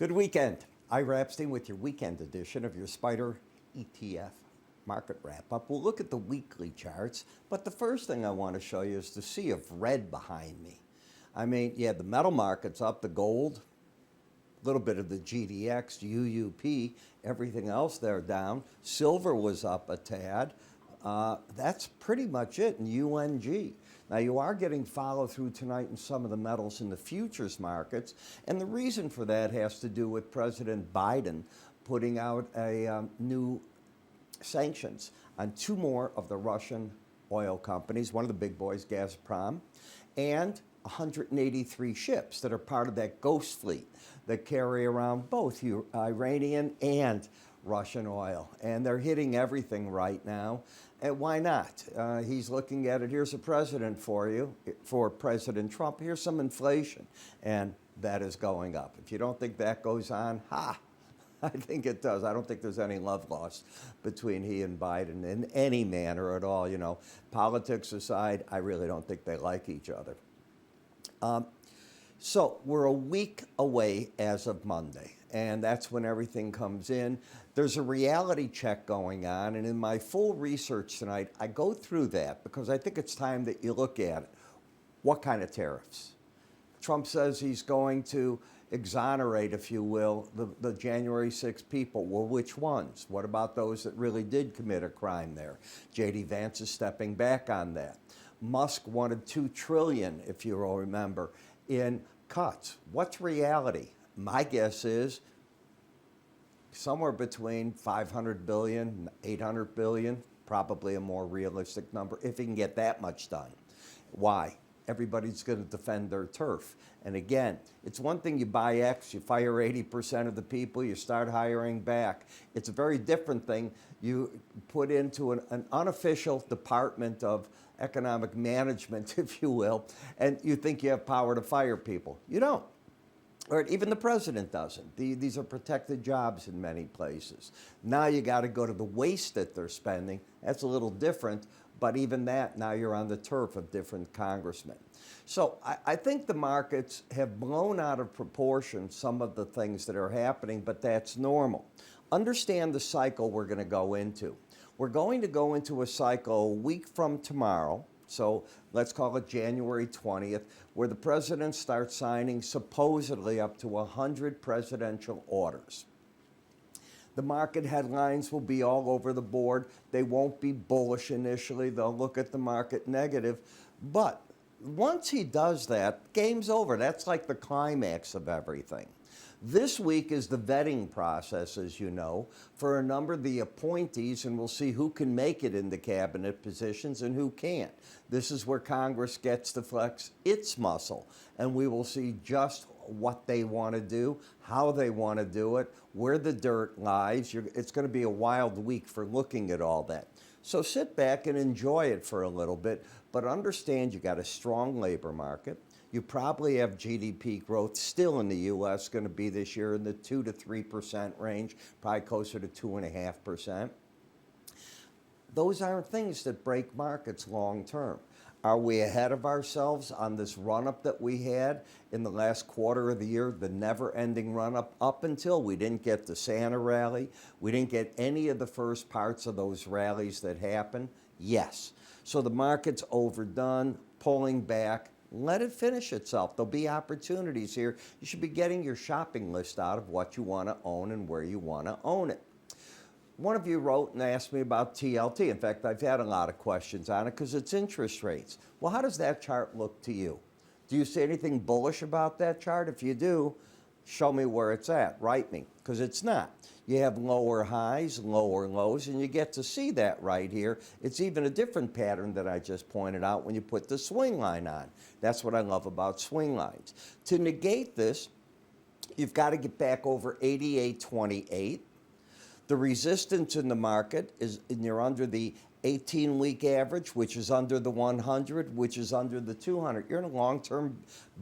Good weekend. Ira Epstein with your weekend edition of your SPDR ETF market wrap-up. We'll look at the weekly charts, but the first thing I want to show you is the sea of red behind me. I mean, you had the metal markets up, the gold, a little bit of the GDX, UUP, everything else there down. Silver was up a tad. That's pretty much it in UNG. Now, you are getting follow-through tonight in some of the metals in the futures markets, and the reason for that has to do with President Biden putting out a new sanctions on two more of the Russian oil companies, one of the big boys, Gazprom, and 183 ships that are part of that ghost fleet that carry around both Iranian and Russian oil. And they're hitting everything right now. And why not? He's looking at it. Here's a president for you, for President Trump. Here's some inflation. And that is going up. If you don't think that goes on, I think it does. I don't think there's any love lost between he and Biden in any manner at all. You know, politics aside, I really don't think they like each other. So we're a week away as of Monday, and that's when everything comes in. There's a reality check going on, and in my full research tonight, I go through that because I think it's time that you look at it. What kind of tariffs? Trump says he's going to exonerate, if you will, the January 6 people. Well, which ones? What about those that really did commit a crime there? J.D. Vance is stepping back on that. Musk wanted $2 trillion, if you will remember, in cuts. What's reality? My guess is somewhere between 500 billion and 800 billion, probably a more realistic number, if he can get that much done. Why? Everybody's going to defend their turf. And again, it's one thing you buy X, you fire 80% of the people, you start hiring back. It's a very different thing you put into an unofficial department of economic management, if you will, and you think you have power to fire people. You don't. Or even the president doesn't. These are protected jobs in many places. Now you got to go to the waste that they're spending. That's a little different, but even that, now you're on the turf of different congressmen. So I think the markets have blown out of proportion some of the things that are happening, but that's normal. Understand the cycle we're going to go into. We're going to go into a cycle a week from tomorrow, so let's call it January 20th, where the president starts signing supposedly up to 100 presidential orders. The market headlines will be all over the board. They won't be bullish initially. They'll look at the market negative. But once he does that, game's over. That's like the climax of everything. This week is the vetting process, as you know, for a number of the appointees, and we'll see who can make it into cabinet positions and who can't. This is where Congress gets to flex its muscle, and we will see just what they want to do, how they want to do it, where the dirt lies. It's going to be a wild week for looking at all that. So sit back and enjoy it for a little bit, but understand you got a strong labor market. You probably have GDP growth still in the U.S. going to be this year in the 2 to 3% range, probably closer to 2.5%. Those aren't things that break markets long term. Are we ahead of ourselves on this run-up that we had in the last quarter of the year, the never-ending run-up, up until we didn't get the Santa rally? We didn't get any of the first parts of those rallies that happened? Yes. So the market's overdone, pulling back. Let it finish itself. There'll be opportunities here. You should be getting your shopping list out of what you want to own and where you want to own it. One of you wrote and asked me about TLT. In fact, I've had a lot of questions on it because it's interest rates. Well, how does that chart look to you? Do you see anything bullish about that chart? If you do, show me where it's at. Write me, because it's not. You have lower highs, lower lows, and you get to see that right here. It's even a different pattern that I just pointed out when you put the swing line on. That's what I love about swing lines. To negate this, you've got to get back over 88.28. The resistance in the market is, and you're under the 18-week average, which is under the 100, which is under the 200. You're in a long-term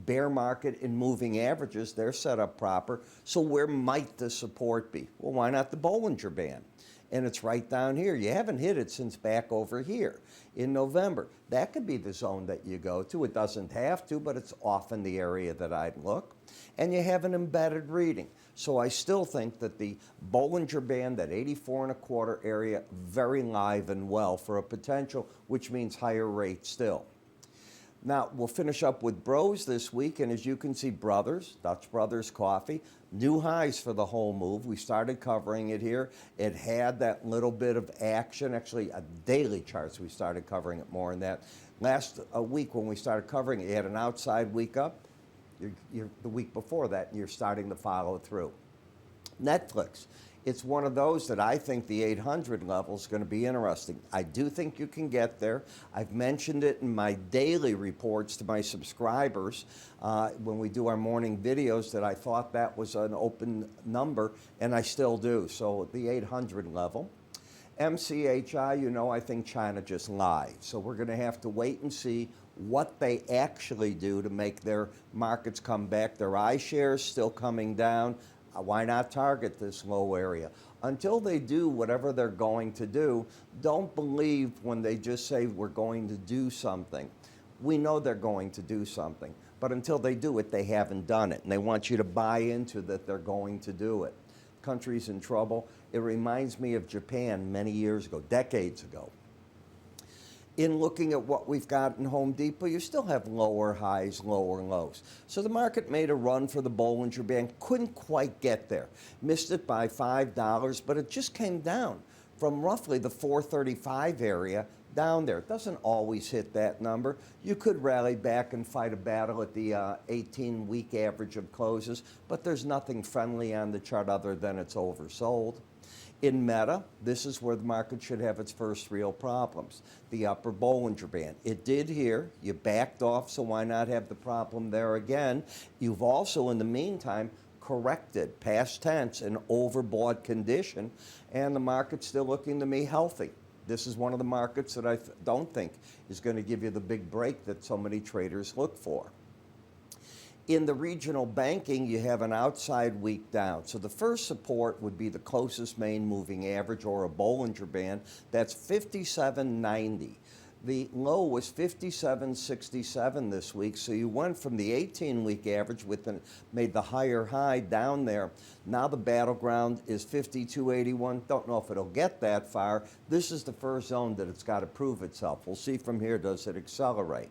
bear market in moving averages. They're set up proper. So where might the support be? Well, why not the Bollinger Band? And it's right down here. You haven't hit it since back over here in November. That could be the zone that you go to. It doesn't have to, but it's often the area that I'd look. And you have an embedded reading. So I still think that the Bollinger Band, that 84.25 area, very live and well for a potential, which means higher rates still. Now, we'll finish up with Bros this week, and as you can see, Brothers, Dutch Brothers Coffee, new highs for the whole move. We started covering it here. It had that little bit of action, actually, daily charts, we started covering it more than that. Last week when we started covering it, you had an outside week up. The week before that, and you're starting to follow through. Netflix. It's one of those that I think the 800 level is going to be interesting. I do think you can get there. I've mentioned it in my daily reports to my subscribers when we do our morning videos that I thought that was an open number, and I still do. So the 800 level. MCHI, you know, I think China just lied. So we're going to have to wait and see what they actually do to make their markets come back. Their iShares still coming down. Why not target this low area? Until they do whatever they're going to do, don't believe when they just say we're going to do something. We know they're going to do something, but until they do it, they haven't done it. And they want you to buy into that they're going to do it. Country's in trouble. It reminds me of Japan many years ago, decades ago. In looking at what we've got in Home Depot, you still have lower highs, lower lows. So the market made a run for the Bollinger Band, couldn't quite get there. Missed it by $5, but it just came down from roughly the 435 area down there. It doesn't always hit that number. You could rally back and fight a battle at the 18-week average of closes, but there's nothing friendly on the chart other than it's oversold. In Meta, this is where the market should have its first real problems, the upper Bollinger Band. It did here. You backed off, so why not have the problem there again? You've also, in the meantime, corrected, past tense, an overbought condition, and the market's still looking to me healthy. This is one of the markets that I don't think is going to give you the big break that so many traders look for. In the regional banking, you have an outside week down. So the first support would be the closest main moving average or a Bollinger Band. That's 57.90. The low was 57.67 this week. So you went from the 18-week average made the higher high down there. Now the battleground is 52.81. Don't know if it'll get that far. This is the first zone that it's got to prove itself. We'll see from here, does it accelerate?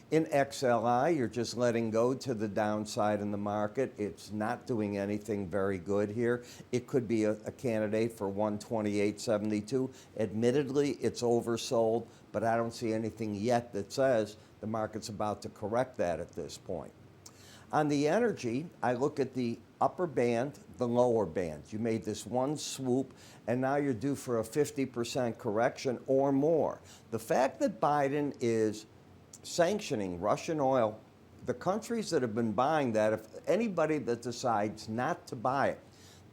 In XLI, you're just letting go to the downside in the market. It's not doing anything very good here. It could be a candidate for 128.72. Admittedly, it's oversold, but I don't see anything yet that says the market's about to correct that at this point. On the energy, I look at the upper band, the lower band. You made this one swoop, and now you're due for a 50% correction or more. The fact that Biden is sanctioning Russian oil, the countries that have been buying that, if anybody that decides not to buy it,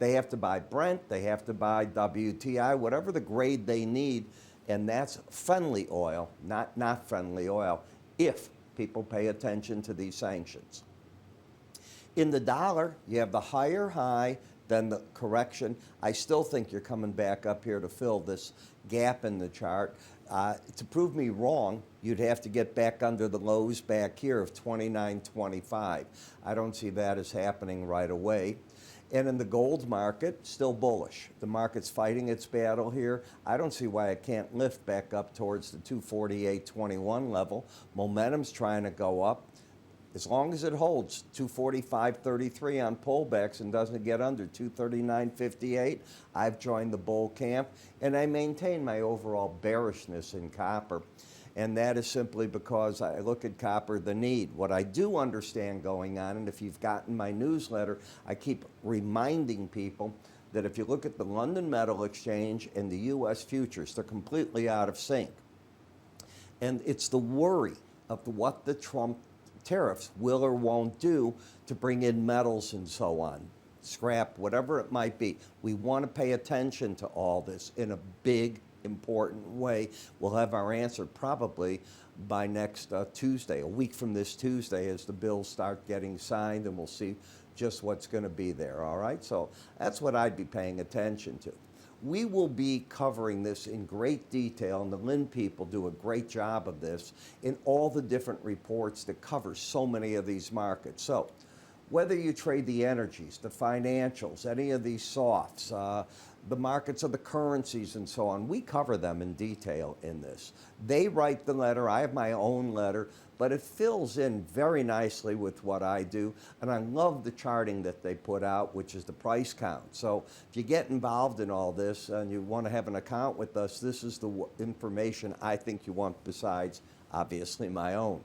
they have to buy Brent, they have to buy WTI, whatever the grade they need, and that's friendly oil, not friendly oil, if people pay attention to these sanctions. In the dollar, you have the higher high, then the correction. I still think you're coming back up here to fill this gap in the chart. To prove me wrong, you'd have to get back under the lows back here of 29.25. I don't see that as happening right away. And in the gold market, still bullish. The market's fighting its battle here. I don't see why it can't lift back up towards the 248.21 level. Momentum's trying to go up. As long as it holds 245.33 on pullbacks and doesn't get under 239.58, I've joined the bull camp, and I maintain my overall bearishness in copper. And that is simply because I look at copper, the need. What I do understand going on, and if you've gotten my newsletter, I keep reminding people that if you look at the London Metal Exchange and the U.S. futures, they're completely out of sync. And it's the worry of what the Trump tariffs will or won't do to bring in metals and so on, scrap, whatever it might be. We want to pay attention to all this in a big, important way. We'll have our answer probably by next Tuesday, a week from this Tuesday, as the bills start getting signed, and we'll see just what's going to be there, all right? So that's what I'd be paying attention to. We will be covering this in great detail, and the Linn people do a great job of this in all the different reports that cover so many of these markets. So Whether you trade the energies, the financials, any of these softs, the markets of the currencies and so on, we cover them in detail in this. They write the letter, I have my own letter, but it fills in very nicely with what I do, and I love the charting that they put out, which is the price count. So if you get involved in all this and you want to have an account with us, this is the information I think you want besides, obviously, my own.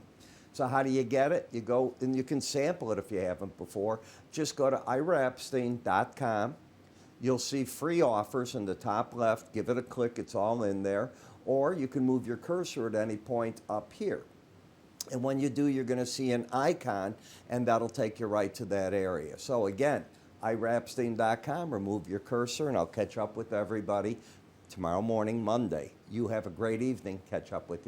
So how do you get it? You go and you can sample it if you haven't before. Just go to iraepstein.com. You'll see free offers in the top left. Give it a click. It's all in there. Or you can move your cursor at any point up here. And when you do, you're going to see an icon, and that'll take you right to that area. So again, iraepstein.com. Remove your cursor, and I'll catch up with everybody tomorrow morning, Monday. You have a great evening. Catch up with you.